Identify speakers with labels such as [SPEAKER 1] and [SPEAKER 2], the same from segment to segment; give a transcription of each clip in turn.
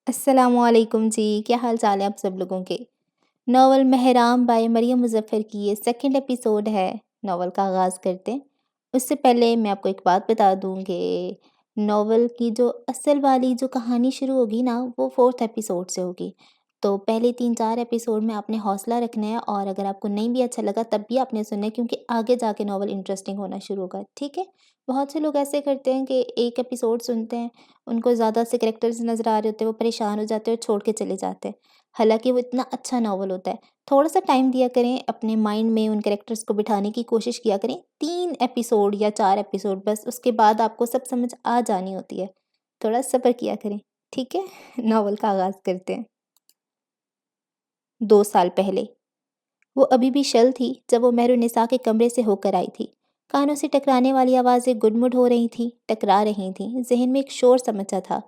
[SPEAKER 1] السلام علیکم جی، کیا حال چال ہے آپ سب لوگوں کے؟ ناول مہرام بائی مریم مظفر کی یہ سیکنڈ ایپیسوڈ ہے۔ ناول کا آغاز کرتے ہیں۔ اس سے پہلے میں آپ کو ایک بات بتا دوں کہ ناول کی جو اصل والی جو کہانی شروع ہوگی نا وہ فورتھ ایپیسوڈ سے ہوگی۔ تو پہلے 3-4 ایپیسوڈ میں آپ نے حوصلہ رکھنا ہے، اور اگر آپ کو نہیں بھی اچھا لگا تب بھی آپ نے سننا ہے، کیونکہ آگے جا کے ناول انٹرسٹنگ ہونا شروع ہوگا، ٹھیک ہے؟ بہت سے لوگ ایسے کرتے ہیں کہ ایک ایپیسوڈ سنتے ہیں، ان کو زیادہ سے کریکٹرز نظر آ رہے ہوتے ہیں، وہ پریشان ہو جاتے ہیں اور چھوڑ کے چلے جاتے ہیں، حالانکہ وہ اتنا اچھا ناول ہوتا ہے۔ تھوڑا سا ٹائم دیا کریں، اپنے مائنڈ میں ان کریکٹرز کو بٹھانے کی کوشش کیا کریں، 3 ایپیسوڈ یا 4 ایپیسوڈ بس، اس کے بعد آپ کو سب سمجھ آ جانی ہوتی ہے۔ تھوڑا صبر کیا کریں، ٹھیک ہے؟ ناول کا آغاز کرتے ہیں۔ 2 سال پہلے وہ ابھی بھی شل تھی جب وہ مہرالنساء کے کمرے سے ہو کر آئی تھی۔ کانوں سے ٹکرانے والی آوازیں گڈ ہو رہی تھیں، ٹکرا رہی تھیں، ذہن میں ایک شور سمجھا تھا۔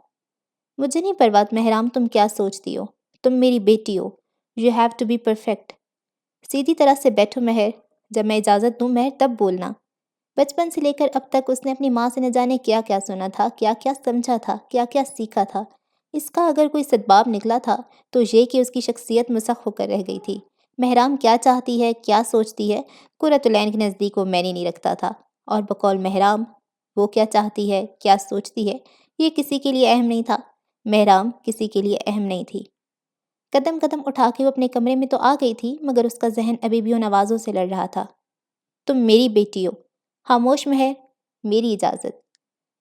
[SPEAKER 1] مجھے نہیں پرواہ مہرام تم کیا سوچتی ہو، تم میری بیٹی ہو، you have to be perfect. سیدھی طرح سے بیٹھو مہر، جب میں اجازت دوں مہر تب بولنا۔ بچپن سے لے کر اب تک اس نے اپنی ماں سے نہ جانے کیا کیا سنا تھا، کیا کیا سمجھا تھا، کیا کیا سیکھا تھا۔ اس کا اگر کوئی سدباب نکلا تھا تو یہ کہ اس کی شخصیت مسخ ہو کر رہ گئی تھی۔ مہرام کیا چاہتی ہے، کیا سوچتی ہے، قرۃ العین کے نزدیک وہ معنی نہیں رکھتا تھا، اور بقول مہرام وہ کیا چاہتی ہے، کیا سوچتی ہے، یہ کسی کے لیے اہم نہیں تھا۔ مہرام کسی کے لیے اہم نہیں تھی۔ قدم قدم اٹھا کے وہ اپنے کمرے میں تو آ گئی تھی، مگر اس کا ذہن ابھی بھی ان آوازوں سے لڑ رہا تھا۔ تم میری بیٹی ہو، خاموش مہر، میری اجازت۔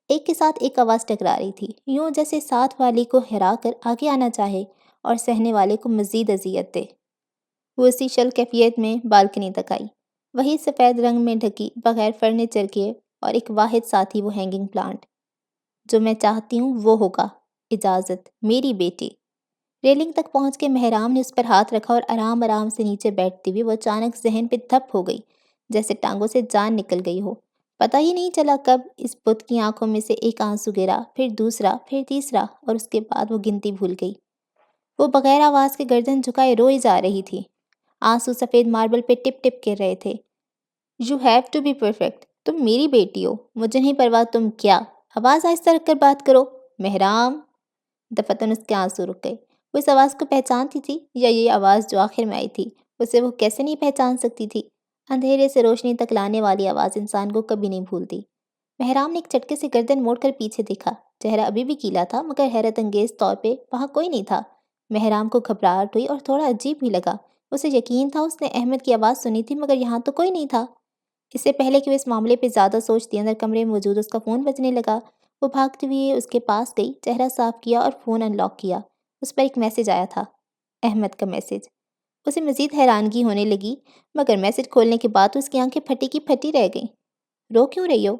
[SPEAKER 1] ایک کے ساتھ ایک آواز ٹکرا رہی تھی، یوں جیسے ساتھ والی کو ہرا کر آگے آنا چاہے اور سہنے والے کو مزید اذیت دے۔ وہ اسی شل کیفیت میں بالکنی تک آئی، وہی سفید رنگ میں ڈھکی بغیر فرنیچر کے، اور ایک واحد ساتھی وہ ہینگنگ پلانٹ۔ جو میں چاہتی ہوں وہ ہوگا، اجازت، میری بیٹی۔ ریلنگ تک پہنچ کے مہرام نے اس پر ہاتھ رکھا اور آرام آرام سے نیچے بیٹھتی ہوئی وہ اچانک ذہن پہ دھپ ہو گئی، جیسے ٹانگوں سے جان نکل گئی ہو۔ پتہ ہی نہیں چلا کب اس بت کی آنکھوں میں سے ایک آنسو گرا، پھر دوسرا، پھر تیسرا، اور اس کے بعد وہ گنتی بھول گئی۔ وہ بغیر آواز کے گردن جھکائے روئی جا رہی تھی۔ آنسو سفید ماربل پہ ٹپ ٹپ گر رہے تھے۔ You have to be perfect, تم میری بیٹی ہو، مجھے نہیں پرواہ تم کیا، آواز آہستہ رکھ کر بات کرو، مہرام۔ دفتن اس کے آنسو رک گئے۔ وہ اس آواز کو پہچانتی تھی، یا یہ آواز جو آخر میں آئی تھی اسے وہ کیسے نہیں پہچان سکتی تھی؟ اندھیرے سے روشنی تک لانے والی آواز انسان کو کبھی نہیں بھولتی۔ مہرام نے ایک جھٹکے سے گردن موڑ کر پیچھے دیکھا۔ چہرہ ابھی بھی گیلا تھا، مگر حیرت انگیز طور پہ وہاں کوئی نہیں تھا۔ مہرام کو گھبراہٹ ہوئی اور تھوڑا عجیب بھی لگا۔ اسے یقین تھا اس نے احمد کی آواز سنی تھی، مگر یہاں تو کوئی نہیں تھا۔ اس سے پہلے کہ وہ اس معاملے پہ زیادہ سوچتی، اندر کمرے میں موجود اس کا فون بجنے لگا۔ وہ بھاگتے ہوئے اس کے پاس گئی، چہرہ صاف کیا اور فون ان لاک کیا۔ اس پر ایک میسج آیا تھا، احمد کا میسج۔ اسے مزید حیرانگی ہونے لگی، مگر میسج کھولنے کے بعد اس کی آنکھیں پھٹی کی پھٹی رہ گئیں۔ رو کیوں رہی ہو؟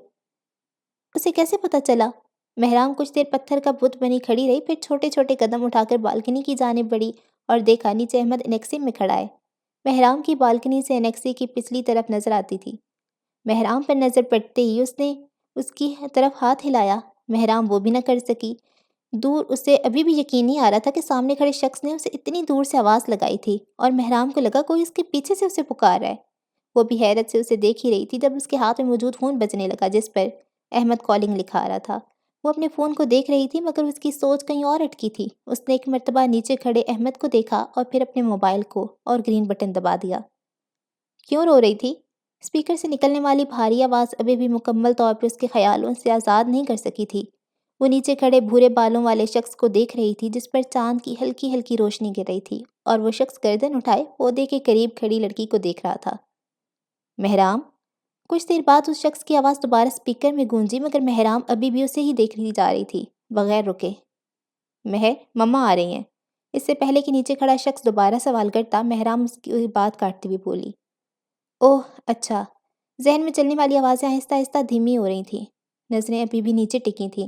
[SPEAKER 1] اسے کیسے پتہ چلا؟ مہرام کچھ دیر پتھر کا بت بنی کھڑی رہی، پھر چھوٹے چھوٹے قدم اٹھا کر بالکنی کی جانب بڑھی اور دیکھا نیچے احمد انیکسی میں کھڑا ہے۔ مہرام کی بالکنی سے انیکسی کی پچھلی طرف نظر آتی تھی۔ مہرام پر نظر پڑتے ہی اس نے اس کی طرف ہاتھ ہلایا۔ مہرام وہ بھی نہ کر سکی۔ دور اسے ابھی بھی یقین نہیں آ رہا تھا کہ سامنے کھڑے شخص نے اسے اتنی دور سے آواز لگائی تھی، اور مہرام کو لگا کوئی اس کے پیچھے سے اسے پکار رہا ہے۔ وہ بھی حیرت سے اسے دیکھ ہی رہی تھی جب اس کے ہاتھ میں موجود فون بجنے لگا، جس پر احمد کالنگ لکھا آ رہا تھا۔ وہ اپنے فون کو دیکھ رہی تھی، مگر اس کی سوچ کہیں اور اٹکی تھی۔ اس نے ایک مرتبہ نیچے کھڑے احمد کو دیکھا اور پھر اپنے موبائل کو، اور گرین بٹن دبا دیا۔ کیوں رو رہی تھی؟ اسپیکر سے نکلنے والی بھاری آواز ابھی بھی مکمل طور پر اس کے خیالوں سے آزاد نہیں کر سکی تھی۔ وہ نیچے کھڑے بھورے بالوں والے شخص کو دیکھ رہی تھی، جس پر چاند کی ہلکی ہلکی روشنی گر رہی تھی، اور وہ شخص گردن اٹھائے پودے کے قریب کھڑی لڑکی کو دیکھ رہا تھا۔ مہرام۔ کچھ دیر بعد اس شخص کی آواز دوبارہ اسپیکر میں گونجی، مگر مہرام ابھی بھی اسے ہی دیکھ لی جا رہی تھی، بغیر رکے۔ مہر، مما آ رہی ہیں۔ اس سے پہلے کہ نیچے کھڑا شخص دوبارہ سوال کرتا، مہرام اس کی بات کاٹتی ہوئی بولی، اوہ اچھا۔ ذہن میں چلنے والی آوازیں آہستہ آہستہ دھیمی ہو رہی تھیں، نظریں ابھی بھی نیچے ٹکی تھیں۔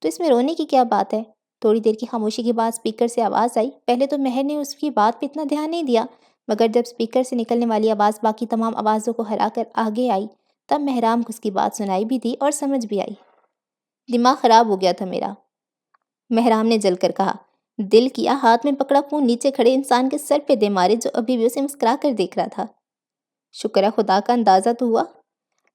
[SPEAKER 1] تو اس میں رونے کی کیا بات ہے؟ تھوڑی دیر کی خاموشی کے بعد اسپیکر سے آواز آئی۔ پہلے تو مہر نے اس کی بات پہ اتنا دھیان نہیں دیا، مگر جب اسپیکر سے نکلنے والی آواز باقی تمام آوازوں کو ہرا کر آگے آئی، تب مہرام کو اس کی بات سنائی بھی دی اور سمجھ بھی آئی۔ دماغ خراب ہو گیا تھا میرا، مہرام نے جل کر کہا۔ دل کیا ہاتھ میں پکڑا فون نیچے کھڑے انسان کے سر پہ دے مارے، جو ابھی بھی اسے مسکرا کر دیکھ رہا تھا۔ شکر ہے خدا کا اندازہ تو ہوا۔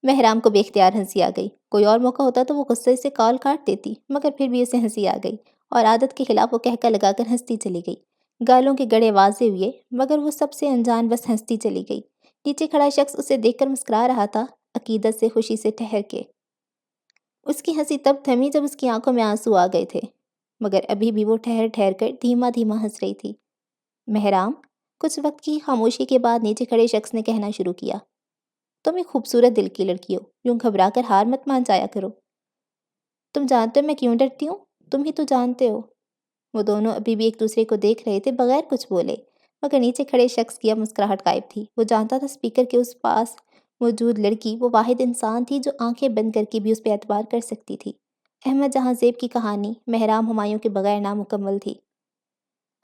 [SPEAKER 1] مہرام کو بے اختیار ہنسی آ گئی۔ کوئی اور موقع ہوتا تو وہ غصے سے کال کاٹ دیتی، مگر پھر بھی اسے ہنسی آ گئی، اور عادت کے خلاف وہ کہکا لگا کر ہنستی چلی گئی۔ گالوں کے گڑے واضح ہوئے مگر وہ سب سے انجان بس ہنستی چلی گئی۔ نیچے کھڑا شخص اسے دیکھ کر مسکرا رہا تھا، عقیدت سے، خوشی سے ٹھہر کے۔ اس کی ہنسی تب تھمی جب اس کی آنکھوں میں آنسو آ گئے تھے، مگر ابھی بھی وہ ٹھہر ٹھہر کر دھیما دھیما ہنس رہی تھی۔ مہرام، کچھ وقت کی خاموشی کے بعد نیچے کھڑے شخص نے کہنا شروع کیا، تم ایک خوبصورت دل کی لڑکی ہو، یوں گھبرا کر ہار مت مان جایا کرو۔ تم جانتے ہو میں کیوں ڈرتی ہوں؟ تم ہی تو جانتے ہو۔ وہ دونوں ابھی بھی ایک دوسرے کو دیکھ رہے تھے بغیر کچھ بولے، مگر نیچے کھڑے شخص کی اب مسکراہٹ غائب تھی۔ وہ جانتا تھا اسپیکر کے اس پاس موجود لڑکی وہ واحد انسان تھی جو آنکھیں بند کر کے بھی اس پہ اعتبار کر سکتی تھی۔ احمد جہاں زیب کی کہانی مہرام ہمایوں کے بغیر نامکمل تھی۔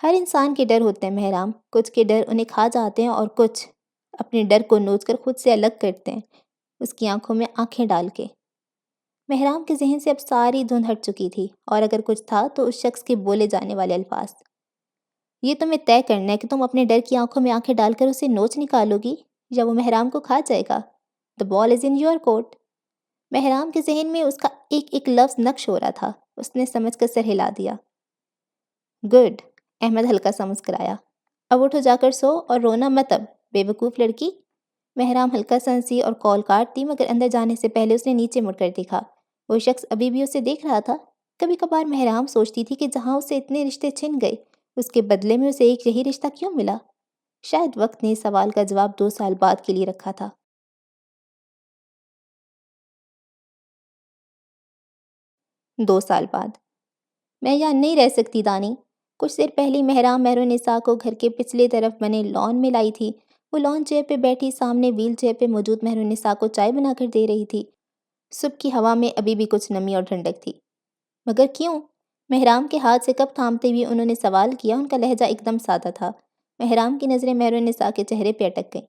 [SPEAKER 1] ہر انسان کے ڈر ہوتے ہیں مہرام، کچھ کے ڈر انہیں کھا جاتے ہیں اور کچھ اپنے ڈر کو نوچ کر خود سے الگ کرتے ہیں، اس کی آنکھوں میں آنکھیں ڈال کے۔ مہرام کے ذہن سے اب ساری دھند ہٹ چکی تھی، اور اگر کچھ تھا تو اس شخص کے بولے جانے والے الفاظ۔ یہ تمہیں طے کرنا ہے کہ تم اپنے ڈر کی آنکھوں میں آنکھیں ڈال کر اسے نوچ نکالو گی یا وہ مہرام کو کھا جائے گا۔ The ball is in your court۔ مہرام کے ذہن میں اس کا ایک ایک لفظ نقش ہو رہا تھا، اس نے سمجھ کر سر ہلا دیا۔ گڈ، احمد ہلکا سا مسکرایا۔ اب اٹھو جا کر سو اور رونا مت اب، بے وقوف لڑکی۔ مہرام ہلکا سا ہنسی اور کال کاٹتی، مگر اندر جانے سے پہلے اس نے نیچے مڑ کر دیکھا۔ وہ شخص ابھی بھی اسے دیکھ رہا تھا۔ کبھی کبھار مہرام سوچتی تھی کہ جہاں اسے اتنے رشتے چھن گئے، اس کے بدلے میں اسے ایک یہی رشتہ کیوں ملا؟ شاید وقت نے اس سوال کا جواب 2 سال بعد کے لیے رکھا تھا۔ 2 سال بعد۔ میں یہاں نہیں رہ سکتی دانی۔ کچھ دیر پہلے مہرام مہرالنساء کو گھر کے پچھلے طرف بنے لان میں لائی تھی۔ وہ لان چیئر پہ بیٹھی سامنے ویل چیئر پہ موجود مہرالنساء کو چائے بنا کر دے رہی تھی۔ صبح کی ہوا میں ابھی بھی کچھ نمی اور ٹھنڈک تھی۔ مگر کیوں؟ مہرام کے ہاتھ سے کپ تھامتے ہوئے انہوں نے سوال کیا۔ ان کا لہجہ ایک دم سادہ تھا۔ مہرام کی نظریں مہرالنساء کے چہرے پہ اٹک گئیں۔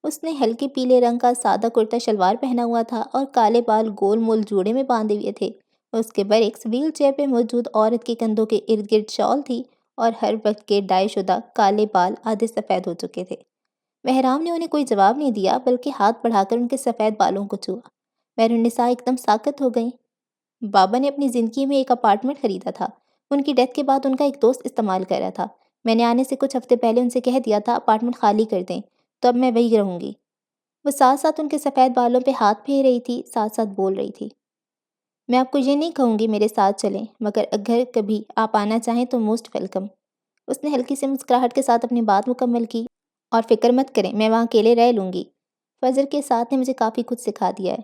[SPEAKER 1] اس نے ہلکے پیلے رنگ کا سادہ کرتا شلوار پہنا ہوا تھا اور کالے بال گول مول جوڑے میں باندھے ہوئے تھے۔ اس کے برعکس ویل چیئر پہ موجود عورت کے کندھوں کے ارد گرد شال تھی اور ہر وقت کے ڈائی شدہ کالے بال آدھے سفید ہو چکے تھے۔ مہرام نے انہیں کوئی جواب نہیں دیا بلکہ ہاتھ بڑھا کر ان کے سفید بالوں کو چھوا۔ مہرالنساء ایک دم ساکت ہو گئیں۔ بابا نے اپنی زندگی میں ایک اپارٹمنٹ خریدا تھا۔ ان کی ڈیتھ کے بعد ان کا ایک دوست استعمال کر رہا تھا۔ میں نے آنے سے کچھ ہفتے پہلے ان سے کہہ دیا تھا اپارٹمنٹ خالی کر دیں، تو اب میں وہی رہوں گی۔ وہ ساتھ ساتھ ان کے سفید بالوں پہ ہاتھ پھیر رہی تھی، ساتھ ساتھ بول رہی تھی، میں آپ کو یہ نہیں کہوں گی میرے ساتھ چلیں، مگر اگر کبھی آپ آنا چاہیں تو موسٹ ویلکم۔ اس نے ہلکی سی مسکراہٹ کے ساتھ اپنی بات مکمل کی، اور فکر مت کریں، میں وہاں اکیلے رہ لوں گی۔ فجر کے ساتھ نے مجھے کافی کچھ سکھا دیا ہے۔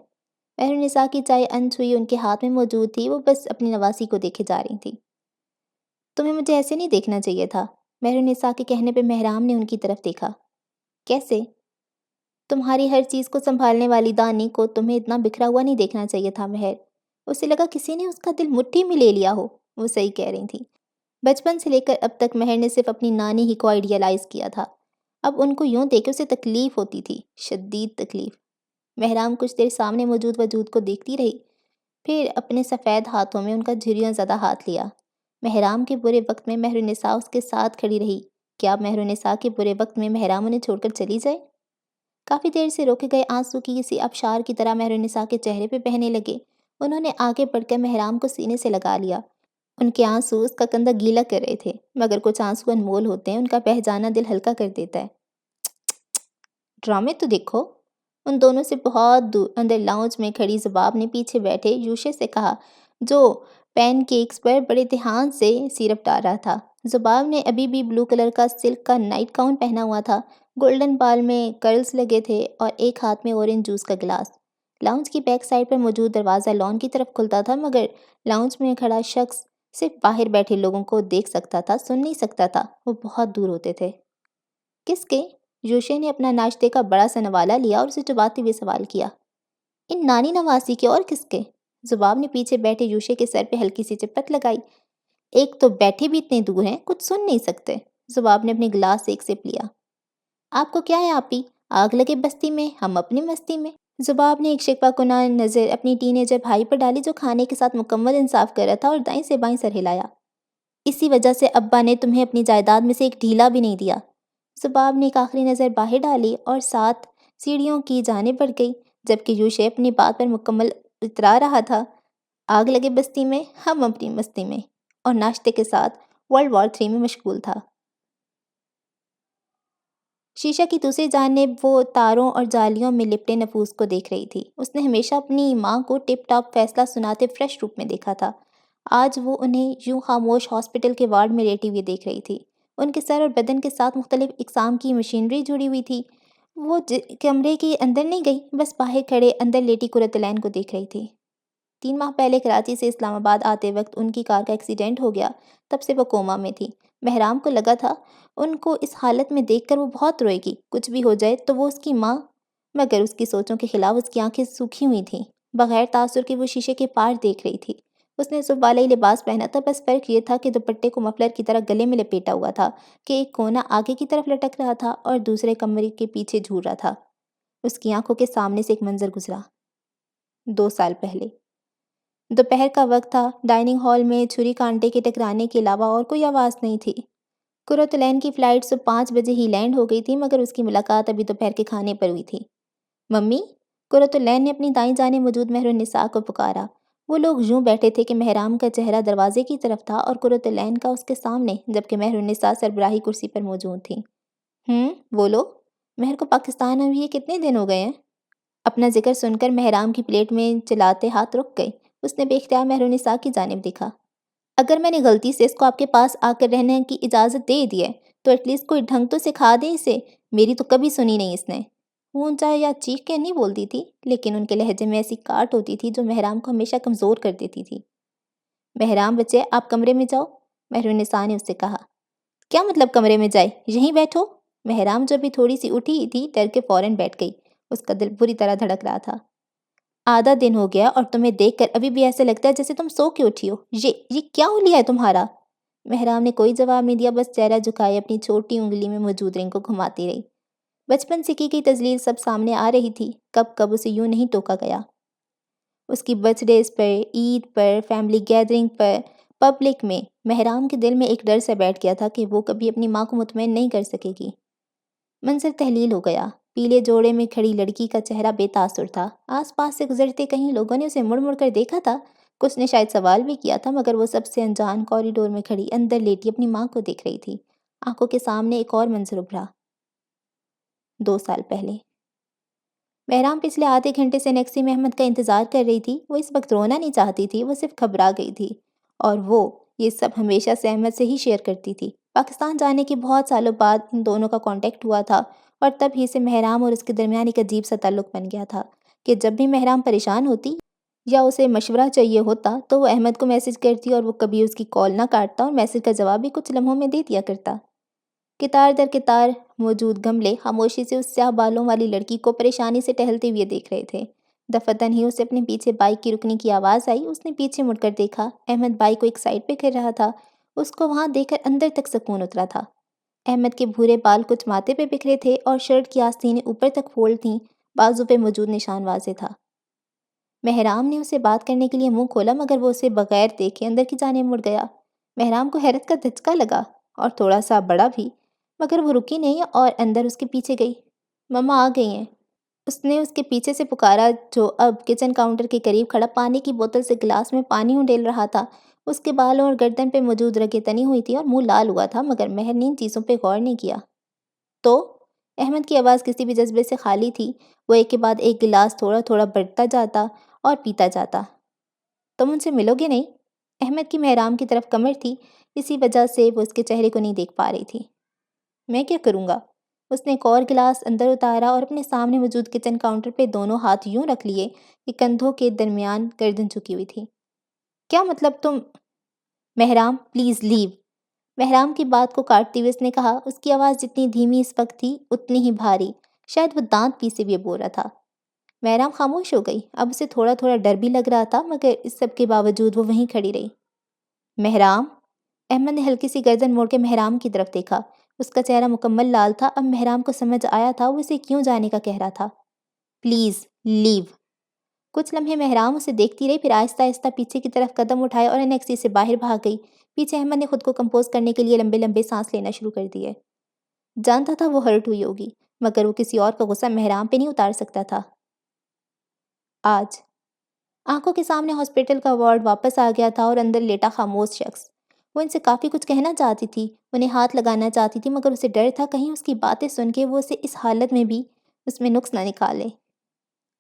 [SPEAKER 1] مہرالنساء کی چائے انچھوئی ان کے ہاتھ میں موجود تھی، وہ بس اپنی نواسی کو دیکھے جا رہی تھی۔ تمہیں مجھے ایسے نہیں دیکھنا چاہیے تھا۔ مہرالنساء کے کہنے پہ مہرام نے ان کی طرف دیکھا۔ کیسے؟ تمہاری ہر چیز کو سنبھالنے والی دانی کو تمہیں اتنا بکھرا ہوا نہیں دیکھنا چاہیے تھا مہر۔ اسے لگا کسی نے اس کا دل مٹھی میں لے لیا ہو۔ وہ صحیح کہہ رہی تھی۔ بچپن سے لے کر اب تک مہر نے صرف اپنی نانی ہی کو آئیڈیالائز کیا تھا۔ اب ان کو یوں دیکھ کے اسے تکلیف ہوتی تھی، شدید تکلیف۔ مہرام کچھ دیر سامنے موجود وجود کو دیکھتی رہی، پھر اپنے سفید ہاتھوں میں ان کا جھریوں زدہ ہاتھ لیا۔ مہرام کے برے وقت میں مہرالنساء اس کے ساتھ کھڑی رہی، کیا اب مہرالنساء کے برے وقت میں مہرام انہیں چھوڑ کر چلی جائے؟ کافی دیر سے روکے گئے آنسو کی کسی آبشار کی طرح مہرالنساء کے چہرے پہ بہنے لگے۔ انہوں نے آگے بڑھ کر مہرام کو سینے سے لگا لیا۔ ان کے آنسو اس کا کندھا گیلا کر رہے تھے، مگر کچھ آنسو انمول ہوتے ہیں، ان کا بہہ جانا دل ہلکا کر دیتا ہے۔ ڈرامے تو دیکھو۔ ان دونوں سے بہت دور اندر لاؤنج میں کھڑی زباب نے پیچھے بیٹھے یوشے سے کہا، جو پین کیکس پر بڑے دھیان سے سیرپ ڈال رہا تھا۔ زباب نے ابھی بھی بلو کلر کا سلک کا نائٹ گاؤن پہنا ہوا تھا، گولڈن بال میں کرلز لگے تھے اور ایک ہاتھ میں اورنج جوس کا گلاس۔ لاؤنج کی بیک سائڈ پر موجود دروازہ لان کی طرف کھلتا تھا، مگر لاؤنج میں کھڑا شخص صرف باہر بیٹھے لوگوں کو دیکھ سکتا تھا، سن نہیں سکتا تھا، وہ بہت دور ہوتے تھے۔ کس کے؟ یوشے نے اپنا ناشتے کا بڑا سا نوالہ لیا اور اسے چباتے ہوئے سوال کیا۔ ان نانی نواسی کے اور کس کے؟ زباب نے پیچھے بیٹھے یوشے کے سر پہ ہلکی سی چپت لگائی۔ ایک تو بیٹھے بھی اتنے دور ہیں، کچھ سن نہیں سکتے۔ زباب نے اپنی گلاس سے ایک سپ لیا۔ آپ کو کیا ہے آپی، آگ لگے بستی میں، ہم اپنی مستی میں۔ زباب نے ایک شکوہ کناں نظر اپنی ٹین ایجر بھائی پر ڈالی جو کھانے کے ساتھ مکمل انصاف کر رہا تھا، اور دائیں سے بائیں سر ہلایا۔ اسی وجہ سے ابا نے تمہیں اپنی جائیداد میں سے ایک ڈھیلا بھی نہیں دیا۔ زباب نے ایک آخری نظر باہر ڈالی اور ساتھ سیڑھیوں کی جانب بڑھ گئی، جبکہ یوشے اپنی بات پر مکمل اترا رہا تھا۔ آگ لگے بستی میں، ہم اپنی مستی میں۔ اور ناشتے کے ساتھ World War III میں مشغول تھا۔ شیشہ کی دوسری جانب وہ تاروں اور جالیوں میں لپٹے نفوس کو دیکھ رہی تھی۔ اس نے ہمیشہ اپنی ماں کو ٹپ ٹاپ فیصلہ سناتے فریش روپ میں دیکھا تھا۔ آج وہ انہیں یوں خاموش ہاسپٹل کے وارڈ میں لیٹی ہوئی دیکھ رہی تھی۔ ان کے سر اور بدن کے ساتھ مختلف اقسام کی مشینری جڑی ہوئی تھی۔ وہ کمرے کے اندر نہیں گئی، بس باہر کھڑے اندر لیٹی قرۃ العین کو دیکھ رہی تھی۔ 3 ماہ پہلے کراچی سے اسلام آباد آتے وقت ان کی کار کا ایکسیڈنٹ ہو گیا۔ تب سے وہ کوما میں تھی۔ مہرام کو لگا تھا ان کو اس حالت میں دیکھ کر وہ بہت روئے گی، کچھ بھی ہو جائے تو وہ اس کی ماں، مگر اس کی سوچوں کے خلاف اس کی آنکھیں سوکھی ہوئی تھیں۔ بغیر تاثر کے وہ شیشے کے پار دیکھ رہی تھی۔ اس نے صبح والا ہی لباس پہنا تھا، بس فرق یہ تھا کہ دوپٹے کو مفلر کی طرح گلے میں لپیٹا ہوا تھا کہ ایک کونا آگے کی طرف لٹک رہا تھا اور دوسرے کمرے کے پیچھے جھول رہا تھا۔ اس کی آنکھوں کے سامنے سے ایک منظر گزرا۔ 2 سال پہلے دوپہر کا وقت تھا۔ ڈائننگ ہال میں چھری کانٹے کے ٹکرانے کے علاوہ اور کوئی آواز نہیں تھی۔ قرۃ العین کی فلائٹ صبح 5 بجے ہی لینڈ ہو گئی تھی، مگر اس کی ملاقات ابھی دوپہر کے کھانے پر ہوئی تھی۔ ممی، قرۃ العین نے اپنی دائیں جانب موجود مہر النساء کو پکارا۔ وہ لوگ یوں بیٹھے تھے کہ مہرام کا چہرہ دروازے کی طرف تھا اور قرۃ العین کا اس کے سامنے، جبکہ مہر النساء سربراہی کرسی پر موجود تھیں۔ بولو، مہر کو پاکستان میں یہ کتنے دن ہو گئے ہیں؟ اپنا ذکر سن کر مہرام کی پلیٹ میں چلاتے ہاتھ رک گئی۔ اس نے بے اختیار مہر النساء کی جانب دیکھا۔ اگر میں نے غلطی سے اس کو آپ کے پاس آ کر رہنے کی اجازت دے دی ہے تو ایٹ لیسٹ کوئی ڈھنگ تو سکھا دے اسے۔ میری تو کبھی سنی نہیں اس نے۔ اونچا یا چیخ کے نہیں بولتی تھی، لیکن ان کے لہجے میں ایسی کاٹ ہوتی تھی جو مہرام کو ہمیشہ کمزور کر دیتی تھی۔ مہرام بچے، آپ کمرے میں جاؤ، مہر النساء نے اس سے کہا۔ کیا مطلب کمرے میں جائے؟ یہیں بیٹھو۔ مہرام جو بھی تھوڑی سی اٹھی ہی تھی، ڈر کے فوراً بیٹھ گئی۔ اس کا دل بری طرح دھڑک رہا تھا۔ آدھا دن ہو گیا اور تمہیں دیکھ کر ابھی بھی ایسا لگتا ہے جیسے تم سو کے اٹھی ہو۔ یہ کیا ہولیا ہے تمہارا؟ مہرام نے کوئی جواب نہیں دیا، بس چہرہ جھکائے اپنی چھوٹی انگلی میں موجود رنگ کو گھماتی رہی۔ بچپن سے کی گئی تذلیل سب سامنے آ رہی تھی۔ کب اسے یوں نہیں ٹوکا گیا۔ اس کی برتھ ڈیز پر، عید پر، فیملی گیدرنگ پر، پبلک میں، مہرام کے دل میں ایک ڈر سا بیٹھ گیا تھا کہ وہ کبھی اپنی ماں کو مطمئن نہیں کر سکے گی۔ منظر تحلیل ہو گیا۔ پیلے جوڑے میں کھڑی لڑکی کا چہرہ بے تاثر تھا۔ آس پاس سے گزرتے کہیں لوگوں نے اسے مڑ مڑ کر دیکھا تھا۔ کچھ نے شاید سوال بھی کیا تھا، مگر وہ سب سے انجان کوریڈور میں کھڑی اندر لیٹی اپنی ماں کو دیکھ رہی تھی۔ آنکھوں کے سامنے ایک اور منظر ابھرا۔ 2 سال پہلے مہرام پچھلے آدھے گھنٹے سے نیکسی میں احمد کا انتظار کر رہی تھی۔ وہ اس وقت رونا نہیں چاہتی تھی، وہ صرف گھبرا گئی تھی، اور وہ یہ سب ہمیشہ سے احمد سے ہی شیئر کرتی تھی۔ پاکستان جانے کے بہت سالوں بعد ان دونوں کا کانٹیکٹ ہوا تھا، اور تب ہی سے مہرام اور اس کے درمیان ایک عجیب سا تعلق بن گیا تھا کہ جب بھی مہرام پریشان ہوتی یا اسے مشورہ چاہیے ہوتا تو وہ احمد کو میسج کرتی، اور وہ کبھی اس کی کال نہ کاٹتا اور میسج کا جواب بھی کچھ لمحوں میں دے دیا کرتا۔ کتار در کتار موجود گملے خاموشی سے اس سیاہ بالوں والی لڑکی کو پریشانی سے ٹہلتے ہوئے دیکھ رہے تھے۔ دفتن ہی اسے اپنے پیچھے بائک کی رکنے کی آواز آئی۔ اس نے پیچھے مڑ کر دیکھا۔ احمد بائک کو ایک سائڈ پہ کر رہا تھا۔ اس کو وہاں دیکھ کر اندر تک سکون اترا تھا۔ احمد کے بھورے بال کچھ ماتھے پہ بکھرے تھے اور شرٹ کی آستینیں اوپر تک فولڈ تھیں۔ بازو پہ موجود نشان واضح تھا۔ مہرام نے اسے بات کرنے کے لیے منہ کھولا، مگر وہ اسے بغیر دیکھے اندر کی جانب مڑ گیا۔ مہرام کو حیرت کا دھچکا لگا، اور تھوڑا سا بڑا بھی، مگر وہ رکی نہیں اور اندر اس کے پیچھے گئی۔ مما آ گئی ہیں، اس نے اس کے پیچھے سے پکارا، جو اب کچن کاؤنٹر کے قریب کھڑا پانی کی بوتل سے گلاس میں پانی اونڈیل رہا تھا۔ اس کے بالوں اور گردن پہ موجود رگیں تنی ہوئی تھی اور منہ لال ہوا تھا، مگر مہر نے ان چیزوں پہ غور نہیں کیا۔ تو احمد کی آواز کسی بھی جذبے سے خالی تھی۔ وہ ایک کے بعد ایک گلاس تھوڑا تھوڑا بڑھتا جاتا اور پیتا جاتا۔ تم ان سے ملو گے نہیں؟ احمد کی مہرام کی طرف کمر تھی، اسی وجہ سے وہ اس کے چہرے کو نہیں دیکھ پا رہی تھی۔ میں کیا کروں گا؟ اس نے ایک اور گلاس اندر اتارا اور اپنے سامنے موجود کچن کاؤنٹر پہ دونوں ہاتھ یوں رکھ لیے کہ کندھوں کے درمیان گردن جھکی ہوئی تھی۔ کیا مطلب تم؟ مہرام پلیز لیو۔ مہرام کی بات کو کاٹتے ہوئے اس نے کہا۔ اس کی آواز جتنی دھیمی اس وقت تھی اتنی ہی بھاری، شاید وہ دانت پیسے ہوئے بول رہا تھا۔ مہرام خاموش ہو گئی۔ اب اسے تھوڑا تھوڑا ڈر بھی لگ رہا تھا، مگر اس سب کے باوجود وہ وہیں کھڑی رہی۔ مہرام؟ احمد نے ہلکی سی گردن موڑ کے مہرام کی طرف دیکھا۔ اس کا چہرہ مکمل لال تھا۔ اب مہرام کو سمجھ آیا تھا وہ اسے کیوں جانے کا کہہ رہا تھا۔ Please leave. کچھ لمحے مہرام اسے دیکھتی رہی، پھر آہستہ آہستہ پیچھے کی طرف قدم اٹھائے اور انیکسی سے باہر بھاگ گئی۔ پیچھے احمد نے خود کو کمپوز کرنے کے لیے لمبے لمبے سانس لینا شروع کر دیے۔ جانتا تھا وہ ہرٹ ہوئی ہوگی، مگر وہ کسی اور کا غصہ مہرام پہ نہیں اتار سکتا تھا۔ آج آنکھوں کے سامنے ہاسپٹل کا وارڈ واپس آ گیا تھا اور اندر لیٹا خاموش شخص۔ وہ ان سے کافی کچھ کہنا چاہتی تھی، انہیں ہاتھ لگانا چاہتی تھی، مگر اسے ڈر تھا کہیں اس کی باتیں سن کے وہ اسے اس حالت میں بھی اس میں نقص نہ نکالے۔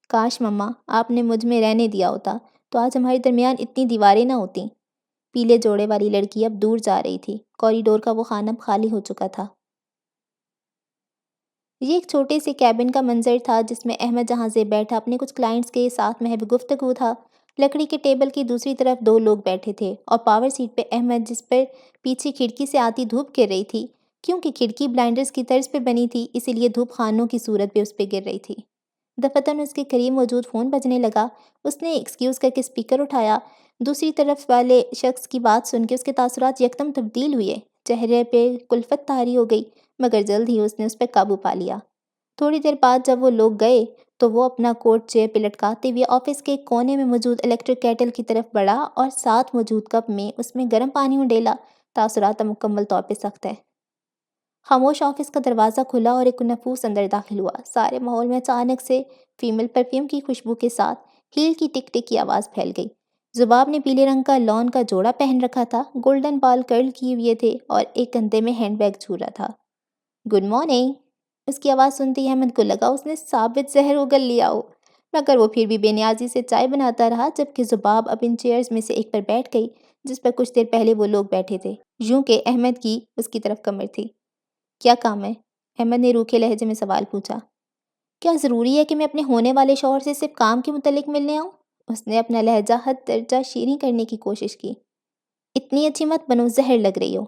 [SPEAKER 1] کاش مما آپ نے مجھ میں رہنے دیا ہوتا تو آج ہمارے درمیان اتنی دیواریں نہ ہوتیں۔ پیلے جوڑے والی لڑکی اب دور جا رہی تھی، کوریڈور کا وہ خانہ اب خالی ہو چکا تھا۔ یہ ایک چھوٹے سے کیبن کا منظر تھا جس میں احمد جہاں سے بیٹھا اپنے کچھ کلائنٹس کے ساتھ محض گفتگو تھا۔ لکڑی کے ٹیبل کی دوسری طرف دو لوگ بیٹھے تھے اور پاور سیٹ پہ احمد، جس پر پیچھے کھڑکی سے آتی دھوپ گر رہی تھی۔ کیونکہ کھڑکی بلائنڈرز کی طرز پہ بنی تھی اسی لیے دھوپ خانوں کی صورت پہ اس پہ گر رہی تھی۔ دفتر میں اس کے قریب موجود فون بجنے لگا۔ اس نے ایکسکیوز کر کے اسپیکر اٹھایا۔ دوسری طرف والے شخص کی بات سن کے اس کے تاثرات یکدم تبدیل ہوئے۔ چہرے پہ کلفت طاری ہو گئی، مگر جلد ہی اس نے اس پہ قابو پا لیا۔ تھوڑی دیر بعد جب وہ لوگ گئے تو وہ اپنا کوٹ چیئر پہ لٹکاتے ہوئے آفس کے کونے میں موجود الیکٹرک کیٹل کی طرف بڑھا اور ساتھ موجود کپ میں اس میں گرم پانی اڈیلا۔ تاثرات اب مکمل طور پہ سخت ہے۔ خاموش آفس کا دروازہ کھلا اور ایک نفوس اندر داخل ہوا۔ سارے ماحول میں اچانک سے فیمل پرفیوم کی خوشبو کے ساتھ ہیل کی ٹک ٹک کی آواز پھیل گئی۔ ذباب نے پیلے رنگ کا لون کا جوڑا پہن رکھا تھا، گولڈن بال کرل کیے ہوئے تھے اور ایک کندھے میں ہینڈ بیگ چھو رہا تھا۔ گڈ مارننگ، اس کی آواز سنتے ہی احمد کو لگا اس نے ثابت زہر اگل لیا ہو، مگر وہ پھر بھی بے نیازی سے چائے بناتا رہا جبکہ ذباب اب ان چیئرز میں سے ایک پر بیٹھ گئی جس پر کچھ دیر پہلے وہ لوگ بیٹھے تھے، یوں کہ احمد کی اس کی طرف کمر تھی۔ کیا کام ہے؟ احمد نے روکھے لہجے میں سوال پوچھا۔ کیا ضروری ہے کہ میں اپنے ہونے والے شوہر سے صرف کام کے متعلق ملنے آؤں؟ اس نے اپنا لہجہ حد درجہ شیریں کرنے کی کوشش کی۔ اتنی اچھی مت بنو، زہر لگ رہی ہو۔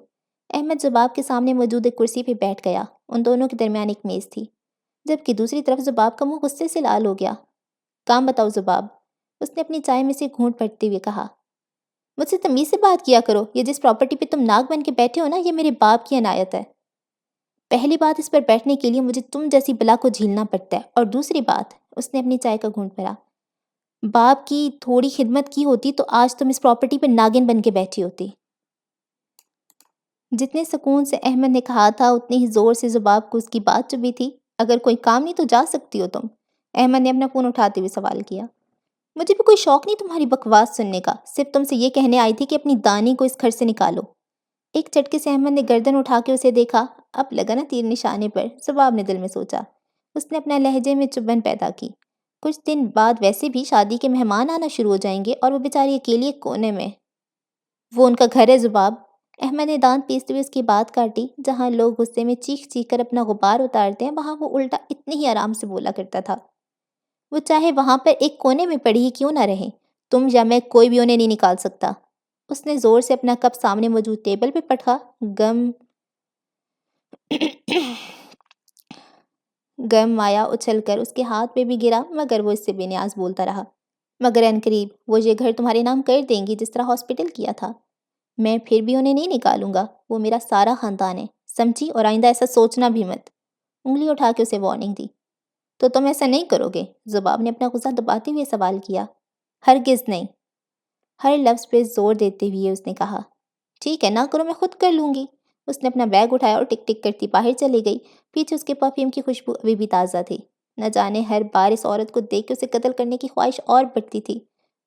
[SPEAKER 1] احمد ذباب کے سامنے موجود ایک کرسی پہ بیٹھ گیا۔ ان دونوں کے درمیان ایک میز تھی، جبکہ دوسری طرف ذباب کا منہ غصے سے لال ہو گیا۔ کام بتاؤ ذباب، اس نے اپنی چائے میں سے گھونٹ پڑتے ہوئے کہا۔ مجھ سے تمیز سے بات کیا کرو، یہ جس پراپرٹی پہ تم ناک بن کے بیٹھے ہو نا، یہ میرے باپ کی عنایت ہے۔ پہلی بات، اس پر بیٹھنے کے لیے مجھے تم جیسی بلا کو جھیلنا پڑتا ہے، اور دوسری بات، اس نے اپنی چائے کا گھونٹ بھرا، باپ کی تھوڑی خدمت کی ہوتی تو آج تم اس پراپرٹی پہ ناگن بن کے بیٹھی ہوتی۔ جتنے سکون سے احمد نے کہا تھا اتنی ہی زور سے ذباب کو اس کی بات چبھی تھی۔ اگر کوئی کام نہیں تو جا سکتی ہو تم، احمد نے اپنا فون اٹھاتے ہوئے سوال کیا۔ مجھے بھی کوئی شوق نہیں تمہاری بکواس سننے کا، صرف تم سے یہ کہنے آئی تھی کہ اپنی دانی کو اس گھر سے نکالو۔ ایک جھٹکے سے احمد نے گردن اٹھا کے اسے دیکھا۔ اب لگا نا تیر نشانے پر، ذباب نے دل میں سوچا۔ اس نے اپنا لہجے میں چبھن پیدا کی۔ کچھ دن بعد ویسے بھی شادی کے مہمان آنا شروع ہو جائیں گے اور وہ بیچاری اکیلی ایک کونے میں۔ وہ ان کا گھر ہے ذباب، احمد نے دانت پیستے ہوئے اس کی بات کاٹی۔ جہاں لوگ غصے میں چیخ چیخ کر اپنا غبار اتارتے ہیں وہاں وہ الٹا اتنے ہی آرام سے بولا کرتا تھا۔ وہ چاہے وہاں پر ایک کونے میں پڑی ہی کیوں نہ رہیں، تم یا میں کوئی بھی انہیں نہیں نکال سکتا۔ اس نے زور سے اپنا کپ سامنے موجود ٹیبل پہ پٹکا۔ گرم مایا اچھل کر اس کے ہاتھ پہ بھی گرا، مگر وہ اس سے بے نیاز بولتا رہا۔ مگر عنقریب وہ یہ گھر تمہارے نام کر دیں گی جس طرح ہاسپٹل کیا تھا۔ میں پھر بھی انہیں نہیں نکالوں گا، وہ میرا سارا خاندان ہے، سمجھی، اور آئندہ ایسا سوچنا بھی مت۔ انگلی اٹھا کے اسے وارننگ دی۔ تو تم ایسا نہیں کرو گے؟ ذباب نے اپنا غصہ دباتے ہوئے سوال کیا۔ ہرگز نہیں، ہر لفظ پہ زور دیتے ہوئے اس نے کہا۔ ٹھیک ہے، نہ کرو، میں خود کر لوں گی۔ اس نے اپنا بیگ اٹھایا اور ٹک ٹک کرتی باہر چلی گئی۔ پیچھے اس کے پرفیوم کی خوشبو ابھی بھی تازہ تھی۔ نہ جانے ہر بار اس عورت کو دیکھ کے اسے قتل کرنے کی خواہش اور بڑھتی تھی۔